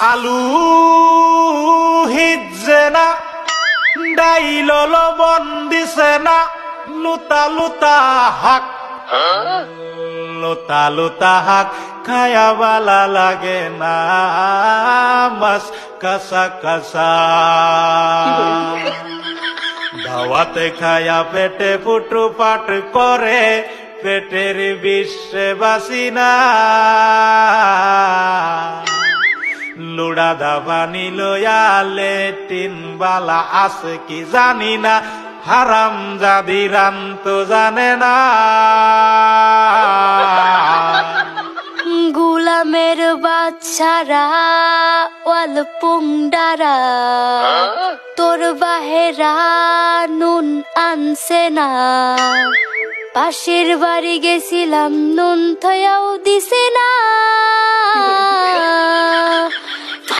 আলু হিজে না ডাইল লবণ দিছে না লুতা লুতা হাক লুতা লুতা হাক খায়া বালা লাগে না মাছ কাঁচা কাঁচা দাওয়াতে খায়া পেটে ফুটু পাট করে পেটের বিশ্বে বাসি না লুড়া দাবা নিলয়া লেটিন বালা আছে কি জানি না হারাম জাদি রান তো জানে না গুলামের বাচ্চারা ওয়াল পুংডারা তোর বাহেরা নুন আনছে না পাশের বাড়ি গেছিলাম নুন থয়াও দিছে না